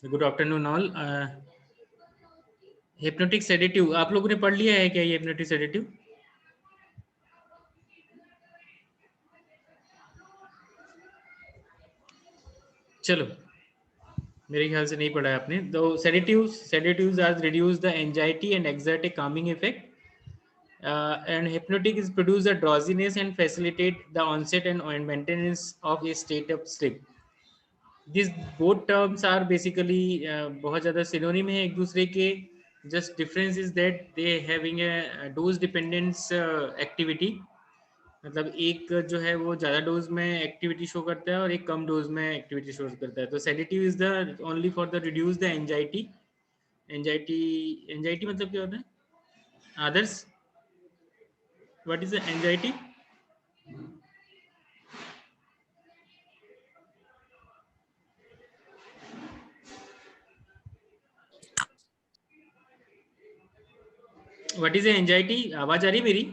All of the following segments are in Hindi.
Good afternoon all. Hypnotic sedative आप लोगों ने पढ़ लिया है क्या? ये हिप्नोटिक सेडेटिव चलो, मेरे ख्याल से नहीं पढ़ा है आपने। तो sedatives are reduce the anxiety and exert a calming effect, and hypnotic is produce the drowsiness and facilitate the onset and maintenance of a state of sleep. These both terms are basically बहुत ज़्यादा synonym है एक दूसरे के. Just difference is that they having a dose dependence activity. मतलब एक जो है वो ज़्यादा डोज में एक्टिविटी शो करता है और एक कम डोज में एक्टिविटी शो करता है. तो sedative is the only for the reduce the anxiety. Anxiety मतलब क्या होता है Adarsh? What is the anxiety? What is anxiety? आवाज आ रही है मेरी?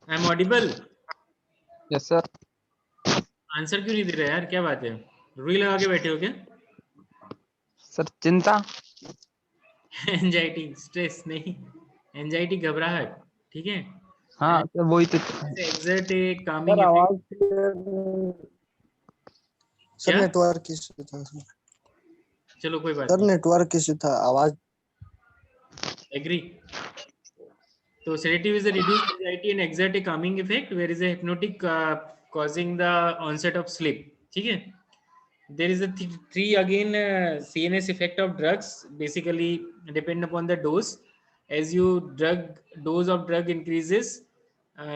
I am audible? Yes sir. Answer क्यों नहीं दे रहा यार, क्या बात है? रुई लगा के बैठे हो क्या? सर चिंता. एंजाइटी स्ट्रेस नहीं, एंजाइटी घबराहट. ठीक है, हाँ सर वही तो. एक्सर्ट ए कामिंग सर आवाज इफेक्ट. सर क्या? नेटवर्क इशू था सर. चलो कोई बात सर नहीं. नेटवर्क इशू था, आवाज. Agree. So sedative is a reduced anxiety and exert a calming effect, whereas a hypnotic causing the onset of sleep. ठीक है. There is a three again CNS effect of drugs. Basically depend upon the dose. As you dose of drug increases,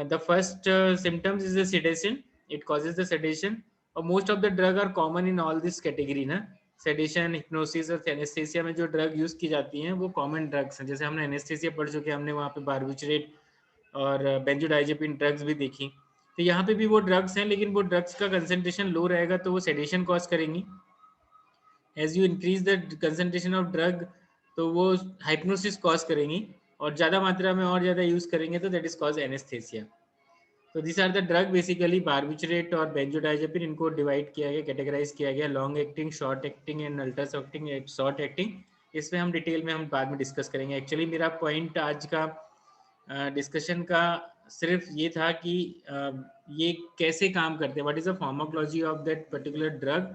the first symptoms is the sedation. It causes the sedation. Most of the drug are common in all this category ना. सेडेशन, हिप्नोसिस और एनेस्थेसिया में जो ड्रग यूज की जाती हैं वो कॉमन ड्रग्स हैं. जैसे हमने एनेस्थेसिया पढ़ चुके हैं, हमने वहाँ पे बार्बिट्रेट और बेंजोडाइजेपिन ड्रग्स भी देखी. तो यहाँ पे भी वो ड्रग्स हैं, लेकिन वो ड्रग्स का कंसंट्रेशन लो रहेगा तो वो सेडेशन कॉज करेंगी. As you increase the concentration of drug तो वो हाइप्नोसिस कॉज करेंगी, और ज़्यादा मात्रा में और ज़्यादा यूज करेंगे तो दैट इज कॉज एनेस्थेसिया. तो this are the drug basically barbiturate और बेंजोडाइजेपिन. इनको डिवाइड किया गया, कैटेगराइज किया गया, long acting, short acting and ultra short acting. इसमें हम डिटेल में हम बाद में डिस्कस करेंगे. एक्चुअली मेरा पॉइंट आज का डिस्कशन का सिर्फ ये था कि ये कैसे काम करते हैं, what is the pharmacology of that particular drug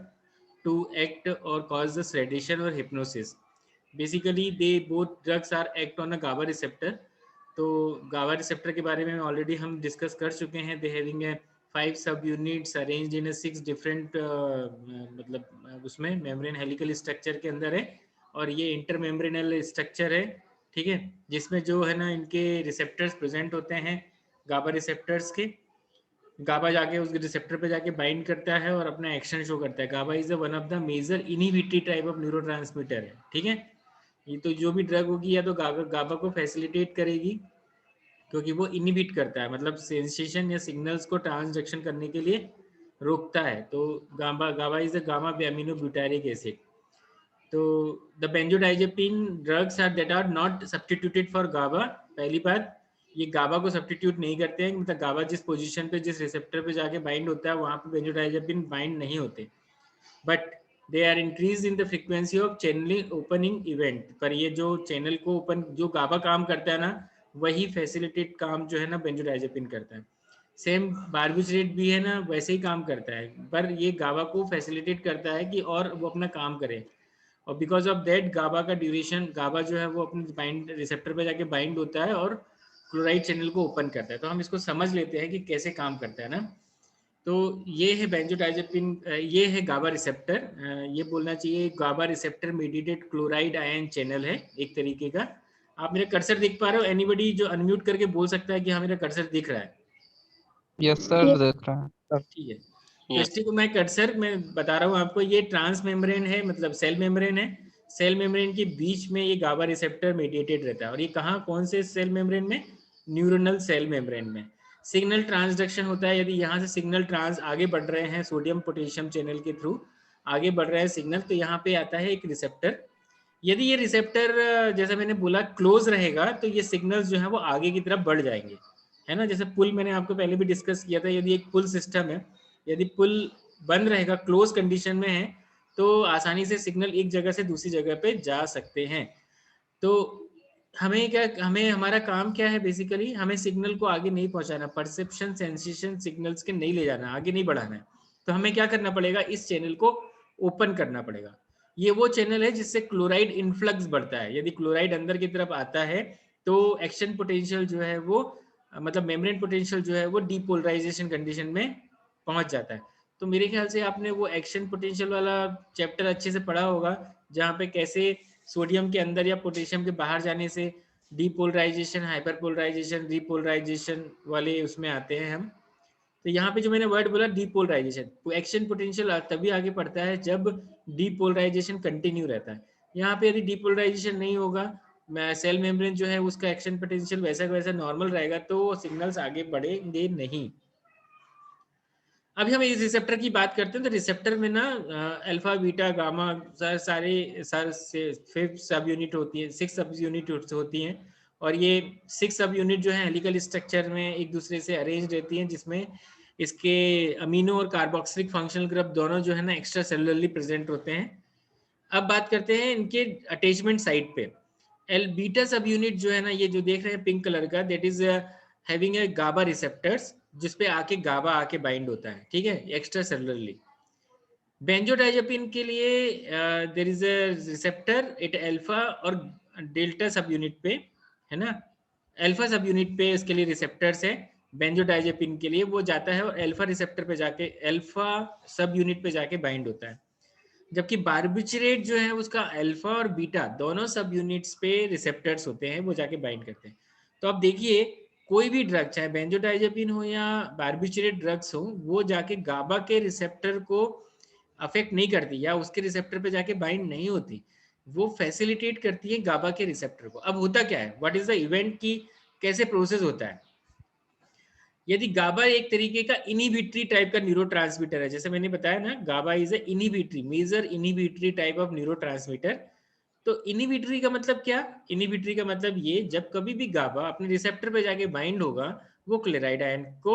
to act और कॉज द सेडेशन और hypnosis. Basically they both drugs are act on a GABA receptor. तो गावा रिसेप्टर के बारे में ऑलरेडी हम डिस्कस कर चुके हैं. दे हैविंग 5 सब यूनिट्स अरेंज्ड इन 6 डिफरेंट मतलब उसमें मेम्ब्रेन हेलिकल स्ट्रक्चर के अंदर है, और ये इंटर मेम्ब्रेनल स्ट्रक्चर है. ठीक है, जिसमें जो है ना इनके रिसेप्टर्स प्रेजेंट होते हैं, गाबा रिसेप्टर्स के. गाबा जाके उस रिसेप्टर पे जाके बाइंड करता है और अपना एक्शन शो करता है. GABA is one of the major inhibitory type of neurotransmitter है. ठीक है, ये तो जो भी ड्रग होगी या तो गाबा को फैसिलिटेट करेगी, क्योंकि वो इनहिबिट करता है, मतलब सेंसेशन या सिग्नल्स को ट्रांसडक्शन करने के लिए रोकता है. तो GABA is a gamma amino butyric acid. तो the benzodiazepine drugs are that are not substituted for GABA. पहली बात, ये गाबा को सब्स्टिट्यूट नहीं करते हैं. मतलब गाबा जिस पोजीशन पे, जिस रिसेप्टर पे जाके बाइंड होता है, वहाँ पे बेंजोडाइजेपिन बाइंड नहीं होते. But they are increase in the frequency of channelling opening event. पर ये जो चैनल को ओपन, जो गाबा काम करता है ना, वही फैसिलिटेट काम जो है ना बेंजोडाइजेपिन करता है. सेम बार्बिट्रेट भी है ना, वैसे ही काम करता है, पर ये गाबा को फैसिलिटेट करता है कि और वो अपना काम करे. और बिकॉज ऑफ दैट गाबा का ड्यूरेशन, गाबा जो है वो अपने बाइंड रिसेप्टर पे जाके बाइंड होता है और क्लोराइड चैनल को ओपन करता है. तो हम इसको समझ लेते हैं कि कैसे काम करता है ना. तो ये है बेंजोडाइजेपिन, ये है गाबा रिसेप्टर. ये बोलना चाहिए GABA receptor mediated chloride ion channel है एक तरीके का. आप मेरा कर्सर देख पा रहे हो? एनीबडी जो अनम्यूट करके बोल सकता है कि हाँ मेरा कर्सर दिख रहा है? यस सर देख रहे हैं. ठीक है, तो इसलिए को मैं कर्सर मैं बता रहा हूँ आपको. ये ट्रांस मेम्ब्रेन है, मतलब सेल मेम्ब्रेन है. सेल मेम्ब्रेन के बीच में ये गाबा रिसेप्टर मेडिएटेड रहता है. और ये कहाँ, कौन से सेल मेम्ब्रेन में? न्यूरोनल सेल मेम्ब्रेन में. सिग्नल ट्रांसडक्शन होता है. यदि यहाँ से सिग्नल ट्रांस आगे बढ़ रहे हैं सोडियम पोटेशियम चैनल के थ्रू आगे बढ़ रहे हैं सिग्नल, तो यहाँ पे आता है एक रिसेप्टर. यदि ये रिसेप्टर जैसा मैंने बोला क्लोज रहेगा तो ये सिग्नल्स जो है वो आगे की तरफ बढ़ जाएंगे, है ना। जैसे पुल मैंने आपको पहले भी डिस्कस किया था, यदि एक पुल सिस्टम है, यदि पुल बंद रहेगा, क्लोज कंडीशन में है, तो आसानी से सिग्नल एक जगह से दूसरी जगह पे जा सकते हैं। तो हमें हमारा काम क्या है, बेसिकली हमें सिग्नल को आगे नहीं पहुंचाना, परसेप्शन सेंसेशन सिग्नल्स के नहीं ले जाना, आगे नहीं बढ़ाना है। तो हमें क्या करना पड़ेगा, इस चैनल को ओपन करना पड़ेगा। ये वो चैनल है जिससे क्लोराइड इनफ्लक्स बढ़ता है। यदि क्लोराइड अंदर की तरफ आता है तो एक्शन पोटेंशियल जो है वो मतलब मेम्ब्रेन पोटेंशियल जो है वो डीपोलराइजेशन कंडीशन में पहुंच जाता है। तो मेरे ख्याल से आपने वो एक्शन पोटेंशियल वाला चैप्टर अच्छे से पढ़ा होगा, जहाँ पे कैसे सोडियम के अंदर या पोटेशियम के बाहर जाने से डीपोलराइजेशन, हाइपरपोलराइजेशन, रीपोलराइजेशन वाले उसमें आते हैं हम। तो यहाँ पे जो मैंने वर्ड बोला डीपोलराइजेशन, एक्शन पोटेंशियल तभी आगे पड़ता है जब डीपोलराइजेशन कंटिन्यू रहता है। यहाँ पे यदि डीपोलराइजेशन नहीं होगा, सेल मेम्ब्रेन जो है उसका एक्शन पोटेंशियल वैसा का वैसा नॉर्मल रहेगा, तो सिग्नल्स आगे बढ़ेंगे नहीं। अभी हम इस रिसेप्टर की बात करते हैं। तो रिसेप्टर में ना अल्फा बीटा गामा सारे सब यूनिट होती है, 6 सब यूनिट होती हैं, और ये 6 सब यूनिट जो है हेलिकल स्ट्रक्चर में एक दूसरे से अरेंज रहती हैं, जिसमें इसके अमीनो और कार्बोक्सिलिक फंक्शनल ग्रुप दोनों जो है ना एक्स्ट्रा सेलुलरली प्रेजेंट होते हैं। अब बात करते हैं इनके अटैचमेंट साइट पे। एल बीटा सब यूनिट जो है ना, ये जो देख रहे हैं पिंक कलर का, that is having a GABA receptors, जिसपे आके गाबा आके बाइंड होता है, ठीक है, एक्स्ट्रा सेलुलरली। बेंजोडाइजेपिन के लिए there is a receptor at alpha और डेल्टा सब यूनिट पे, है ना। अल्फा सब यूनिट पे इसके लिए रिसेप्टर्स है। बेंजोडाइजेपिन के लिए वो जाता है और अल्फा रिसेप्टर पे जाके अल्फा सब यूनिट पे जाके बाइंड होता है। जबकि बार्बिचरेट जो है उसका अल्फा और बीटा दोनों सब यूनिट्स पे रिसेप्टर्स होते हैं, वो जाके बाइंड करते हैं। तो अब देखिए, कोई भी ड्रग चाहे बेंजोडाइजेपिन हो या बार्बिचरेट ड्रग्स हो, वो जाके गाबा के रिसेप्टर को अफेक्ट नहीं करती या उसके रिसेप्टर पे जाके बाइंड नहीं होती, वो फैसिलिटेट करती है गाबा के रिसेप्टर को। अब होता क्या है, व्हाट इज द इवेंट की कैसे प्रोसेस होता है। यदि गाबा एक तरीके का इनिबिटरी टाइप का न्यूरोट्रांसमीटर है, जैसे मैंने बताया ना, GABA is a inhibitory, major inhibitory type of neurotransmitter. तो इनिबिटरी का मतलब क्या, इनिबिटरी का मतलब ये, जब कभी भी गाबा अपने रिसेप्टर पे जाके बाइंड होगा, वो क्लोराइड आयन को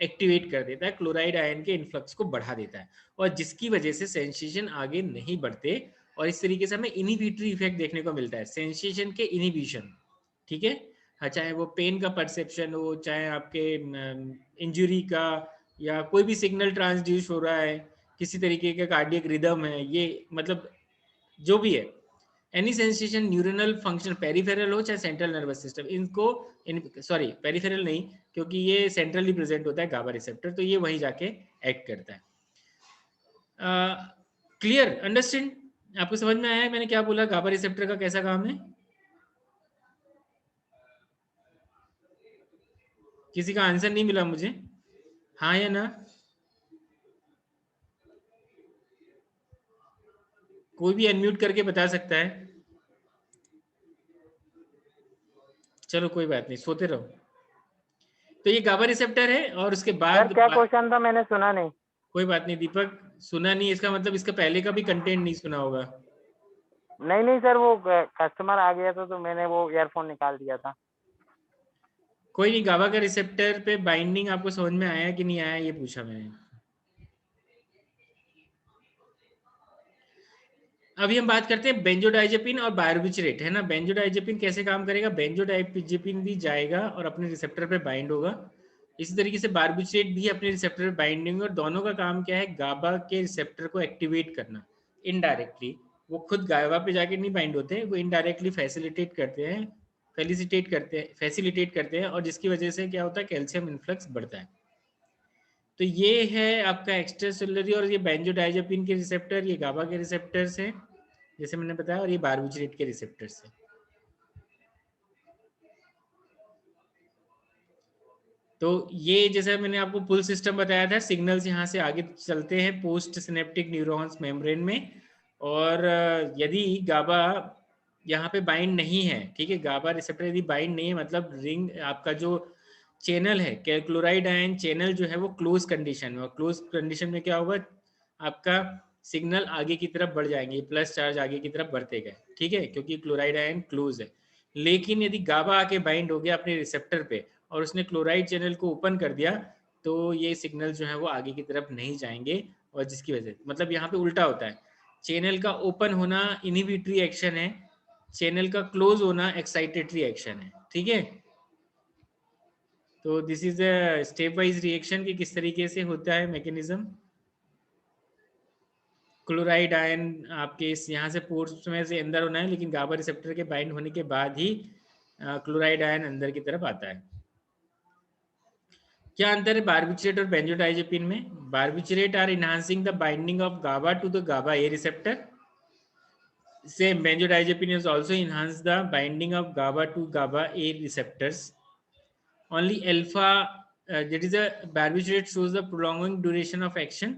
एक्टिवेट कर देता है, क्लोराइड आयन के इन्फ्लक्स को बढ़ा देता है, और जिसकी वजह से सेंसेशन आगे नहीं बढ़ते, और इस तरीके से हमें इनिबिटरी इफेक्ट देखने को मिलता है, सेंसेशन के इनिबिशन, ठीक है। हाँ, चाहे वो पेन का परसेप्शन हो, चाहे आपके इंजरी का, या कोई भी सिग्नल ट्रांसड्यूस हो रहा है, किसी तरीके का कार्डियक रिदम है, ये मतलब जो भी है, any sensation neuronal function, peripheral हो चाहे सेंट्रल नर्वस सिस्टम, इनको सॉरी पेरिफेरल नहीं, क्योंकि ये सेंट्रली प्रेजेंट होता है गाबा रिसेप्टर, तो ये वहीं जाके एक्ट करता है। क्लियर, अंडरस्टैंड, आपको समझ में आया है मैंने क्या बोला, गाबा रिसेप्टर का कैसा काम है। किसी का आंसर नहीं मिला मुझे, हाँ या ना। कोई भी अनम्यूट करके बता सकता है। चलो कोई बात नहीं, सोते रहो। तो ये गाबा रिसेप्टर है, और उसके बाद सर क्या क्वेश्चन था, मैंने सुना नहीं। कोई बात नहीं दीपक, सुना नहीं इसका मतलब इसका पहले का भी कंटेंट नहीं सुना होगा। नहीं सर, वो कस्टमर आ गया था तो मैंने वो ईयरफोन निकाल दिया था। कोई नहीं, गाबा का रिसेप्टर पे बाइंडिंग आपको समझ में आया कि नहीं आया, ये पूछा मैंने। अभी हम बात करते हैं बेंजोडाइजेपिन और बारबिचरेट, है ना। बेंजोडाइजेपिन कैसे काम करेगा, बेंजोडाइजेपिन भी जाएगा और अपने रिसेप्टर पे बाइंड होगा, इसी तरीके से बारबिचरेट भी अपने रिसेप्टर पे बाइंड होंगे, और दोनों का काम क्या है, गाबा के रिसेप्टर को एक्टिवेट करना इनडायरेक्टली। वो खुद गाबा पे जाके नहीं बाइंड होते हैं, वो इनडायरेक्टली फैसिलिटेट करते हैं, और जिसकी वजह से क्या होता है, कैल्शियम इन्फ्लक्स बढ़ता है। तो ये है आपका एक्स्ट्रा सेलुलरी, और ये बेंजोडाइजेपिन के रिसेप्टर, ये गाबा के रिसेप्टर्स हैं जैसे मैंने बताया, और ये बारबिचरेट के रिसेप्टर्स हैं। तो ये जैसे मैंने आपको पुल सिस्टम बताया था, सिग्नल्स यहाँ से आगे चलते हैं पोस्ट सिनेप्टिक न्यूरॉन्स मेम्ब्रेन में, और यदि गाबा यहाँ पे बाइंड नहीं है, ठीक है, गाबा रिसेप्टर यदि बाइंड नहीं है, मतलब रिंग आपका जो चैनल है, क्लोराइड आयन चैनल जो है वो क्लोज कंडीशन में, और क्लोज कंडीशन में क्या होगा, आपका सिग्नल आगे की तरफ बढ़ जाएंगे, प्लस चार्ज आगे की तरफ बढ़ते गए, ठीक है, क्योंकि क्लोराइड आयन क्लोज है। लेकिन यदि गाबा आके बाइंड हो गया अपने रिसेप्टर पे और उसने क्लोराइड चैनल को ओपन कर दिया, तो ये सिग्नल जो है वो आगे की तरफ नहीं जाएंगे, और जिसकी वजह मतलब यहाँ पे उल्टा होता है, चैनल का ओपन होना इनहिबिटरी एक्शन है, चैनल का क्लोज होना एक्साइटेटरी एक्शन है, ठीक है। तो this is a step wise reaction कि किस तरीके से होता है मैकेनिज्म। क्लोराइड आयन आपके इस यहाँ से पोर्स में से अंदर होना है, लेकिन गाबा रिसेप्टर के बाइंड होने के बाद ही क्लोराइड आयन अंदर की तरफ आता है। क्या अंतर है बारबिचरेट और बेंजोडाइजेपिन में? Barbiturate are enhancing the binding of GABA to the GABA A receptor. Same, benzodiazepine has also enhanced the binding of GABA to GABA A receptors. Only alpha, that is a barbiturate shows the prolonging duration of action.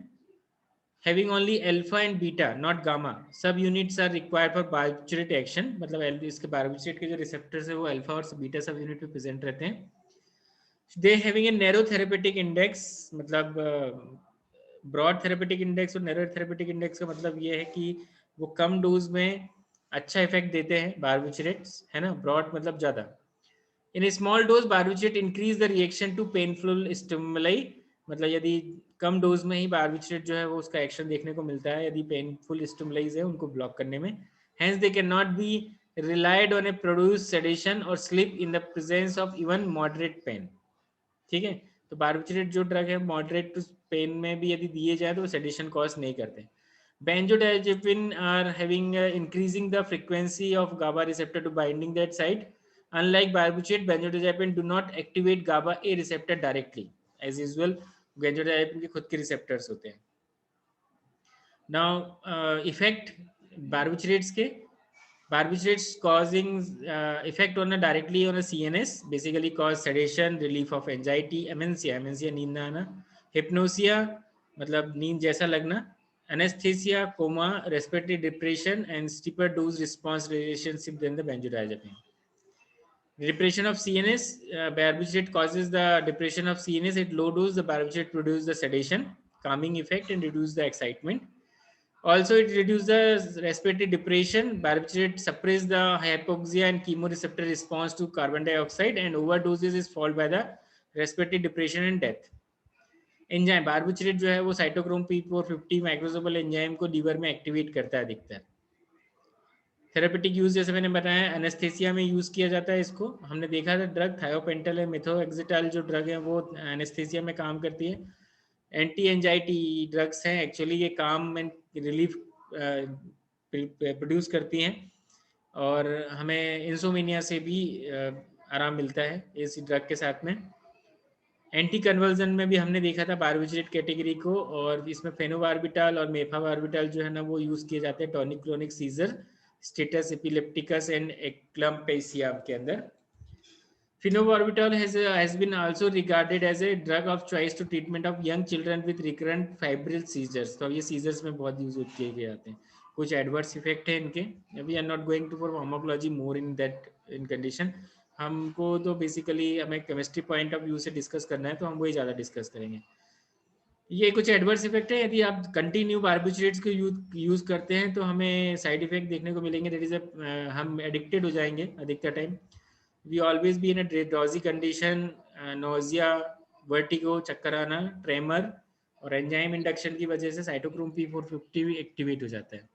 Having only alpha and beta, not gamma, subunits are required for barbiturate action. मतलब इसके barbiturate के जो receptors है वो alpha और beta subunit में present रहते हैं. They having a narrow therapeutic index, मतलब ब्रॉड थेरेपेटिक इंडेक्स और नैरो थेरेपेटिक इंडेक्स का मतलब ये है कि वो कम डोज में अच्छा इफेक्ट देते हैं बारबिचरेट्स, है ना, ब्रॉड मतलब ज्यादा। In small dose barbiturate increase the reaction to painful stimuli, मतलब यदि कम डोज में ही बारबिचरेट जो है वो उसका एक्शन देखने को मिलता है यदि पेनफुल स्टिमुलाइज है उनको ब्लॉक करने में। Hence they can not be relied on a produce sedation और sleep in the presence of even moderate pain, ठीक है। तो बारबिचरेट जो ड्रग है मॉडरेट टू पेन में भी यदि दिए जाए तो सेडेशन कॉज नहीं करते। Benzodiazepine are having increasing the frequency of GABA receptor to binding that site. Unlike barbiturate, benzodiazepine do not activate GABA A receptor directly. As usual, benzodiazepine के खुद के receptors होते हैं। Now, effect barbiturates के, barbiturates causing effect on a directly on a CNS, basically cause sedation, relief of anxiety, amencia नींद ना आना, hypnosia मतलब नींद जैसा लगना, anesthesia, coma, respiratory depression, and steeper dose response relationship than the benzodiazepine. Depression of CNS, barbiturate causes the depression of CNS at low dose. The barbiturate produces the sedation, calming effect, and reduce the excitement. Also, it reduces the respiratory depression. Barbiturate suppress the hypoxia and chemoreceptor response to carbon dioxide, and overdoses is followed by the respiratory depression and death. Enzyme barbiturate जो है वो साइटोक्रोम P450 माइक्रोसोमल एंजाइम को लीवर में एक्टिवेट करता है अधिकतर। थेरेपेटिक यूज जैसे मैंने बताया एनेस्थेसिया में यूज किया जाता है इसको, हमने देखा था ड्रग थायोपेंटल है, मिथोएक्सिटाल जो ड्रग है वो एनेस्थेसिया में काम करती है। एंटी एंजाइटी ड्रग्स हैं एक्चुअली, ये काम एंड रिलीफ प्रोड्यूस करती हैं और हमें इंसोमिनिया से भी आराम मिलता है इस ड्रग के साथ में। एंटी कन्वर्जन में भी हमने देखा था बारबिचरेट कैटेगरी को, और इसमें फेनोबार्बिटाल और मेफाबार्बिटाल जो है ना वो यूज किए जाते हैं tonic clonic seizure, status epilepticus and eclampsia के अंदर। Phenobarbital has been also regarded as a drug of choice to treatment of young children with recurrent febrile seizures. तो ये सीजर्स में बहुत यूज किए गए जाते हैं। कुछ एडवर्स इफेक्ट है इनके, we are not going to for pharmacology more in that in condition. हमको तो बेसिकली हमें केमिस्ट्री पॉइंट ऑफ व्यू से डिस्कस करना है तो हम वही ज़्यादा डिस्कस करेंगे। ये कुछ एडवर्स इफेक्ट है, यदि आप कंटिन्यू बारबिचरेट्स को यूज करते हैं तो हमें साइड इफेक्ट देखने को मिलेंगे, दैट इज हम एडिक्टेड हो जाएंगे अधिकतर time. We always be in a drowsy condition, nausea, vertigo, चक्कर आना, ट्रेमर, और एंजाइम इंडक्शन की वजह से साइटोक्रोम P450 भी एक्टिवेट हो जाता है।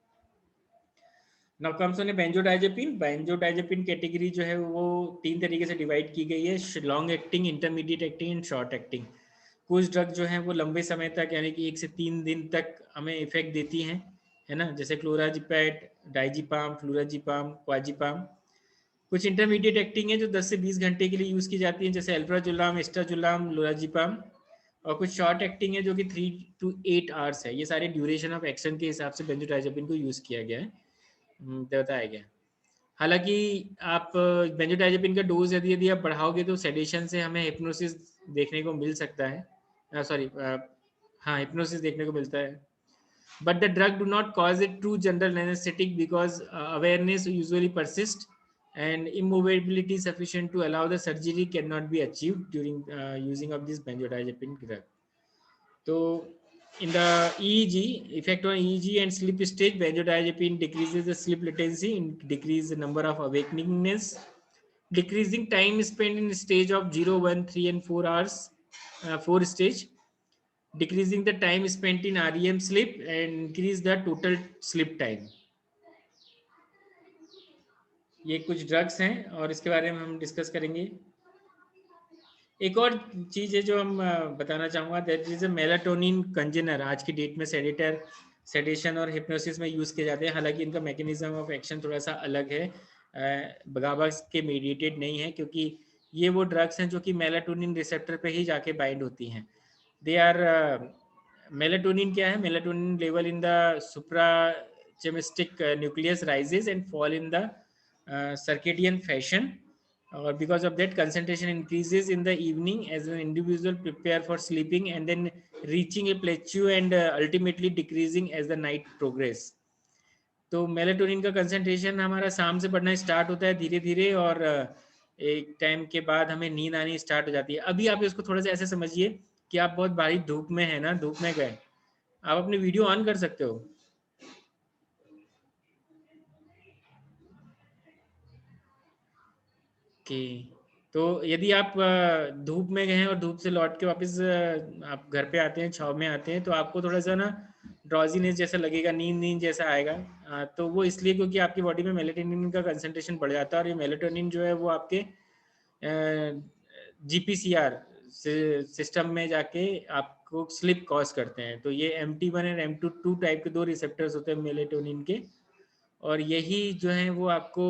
Now comes on benzodiazepine. Benzodiazepine category जो है वो 3 तरीके से डिवाइड की गई है, long acting, intermediate acting and short acting. कुछ ड्रग जो है वो लंबे समय तक यानी कि 1 से 3 दिन तक हमें इफेक्ट देती हैं, है ना, जैसे क्लोराजिपेट, डाइजीपाम, फ्लूराजिपाम, क्वाजिपाम। कुछ इंटरमीडिएट एक्टिंग है जो 10 से 20 घंटे के लिए यूज की जाती है, जैसे अल्प्राजुलाम, एस्टाजुलाम, लोराजिपाम। और कुछ शॉर्ट एक्टिंग है जो कि 3 to 8 आवर्स है। ये सारे ड्यूरेशन ऑफ एक्शन के हिसाब से बेंजोडाइजेपिन को यूज किया गया है, बताया गया। हालांकि आप बेंजोडाइजेपिन का डोज यदि आप बढ़ाओगे तो सेडेशन से हमें हिप्नोसिस देखने को मिल सकता है, सॉरी हाँ हिप्नोसिस देखने को मिलता है। But the drug do not cause a true general anesthetic because awareness usually persists and immobility sufficient to allow the surgery cannot be achieved during using of this benzodiazepine drug. तो in the EEG, effect on EEG and sleep stage, benzodiazepine decreases the sleep latency, decrease the number of awakeningness, decreasing time spent in stage of 0, 1, 3 and 4 hours, 4 stage, decreasing the time spent in REM sleep and increase the total sleep time. ये कुछ ड्रग्स हैं और इसके बारे में हम डिस्कस करेंगे. एक और चीज है जो हम बताना चाहूँगा, दैट इज अ मेलाटोनिन कंजेनर. आज की डेट में सेडेटर, सेडेशन और हिप्नोसिस में यूज़ किए जाते हैं. हालांकि इनका मैकेनिज्म ऑफ एक्शन थोड़ा सा अलग है, गाबा के मेडिएटेड नहीं है, क्योंकि ये वो ड्रग्स हैं जो कि मेलाटोनिन रिसेप्टर पे ही जाके बाइंड होती हैं. दे आर मेलाटोनिन क्या है? Melatonin level in the suprachiasmatic nucleus rises and fall in the circadian fashion, or because of that concentration increases in the evening as an individual prepare for sleeping and then reaching a plateau and ultimately decreasing as the night progress. तो मेलाटोनिन का कंसंट्रेशन हमारा शाम से बढ़ना स्टार्ट होता है धीरे धीरे, और एक टाइम के बाद हमें नींद आनी स्टार्ट हो जाती है. अभी आप इसको थोड़ा सा ऐसे समझिए कि आप बहुत भारी धूप में है ना, धूप में गए, आप अपनी वीडियो ऑन कर सकते हो. ओके, तो यदि आप धूप में गए हैं और धूप से लौट के वापस आप घर पे आते हैं, छाव में आते हैं, तो आपको थोड़ा सा ना ड्रॉजीनेस जैसा लगेगा, नींद जैसा आएगा. तो वो इसलिए क्योंकि आपकी बॉडी में मेलाटोनिन का कंसंट्रेशन बढ़ जाता है, और ये मेलाटोनिन जो है वो आपके GPCR सिस्टम में जाके आपको स्लिप कॉज करते हैं. तो ये MT1 और M2 टाइप के 2 रिसेप्टर्स होते हैं मेलाटोनिन के, और यही जो है वो आपको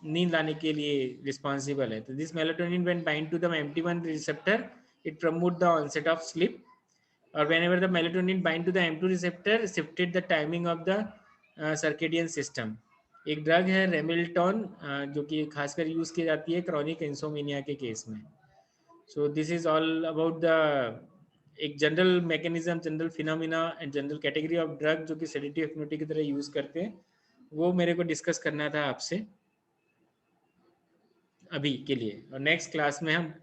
नींद लाने के लिए रिस्पॉन्सिबल है. तो this melatonin when bind to the MT1 receptor, it promote the onset of sleep, और whenever the melatonin bind to the M2 receptor, shifted the timing of the circadian system. एक ड्रग है रेमिल्टॉन, जो कि खासकर यूज की जाती है क्रॉनिक इंसोमिनिया के केस में. So this is all about the एक general mechanism, general phenomena and general category of drug जो कि सेडेटिव हिप्नोटिक की तरह यूज करते हैं, वो मेरे को डिस्कस करना था आपसे अभी के लिए. और नेक्स्ट क्लास में हम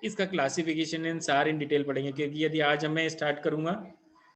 इसका क्लासिफिकेशन एंड सार इन डिटेल पढ़ेंगे, क्योंकि यदि आज मैं स्टार्ट करूंगा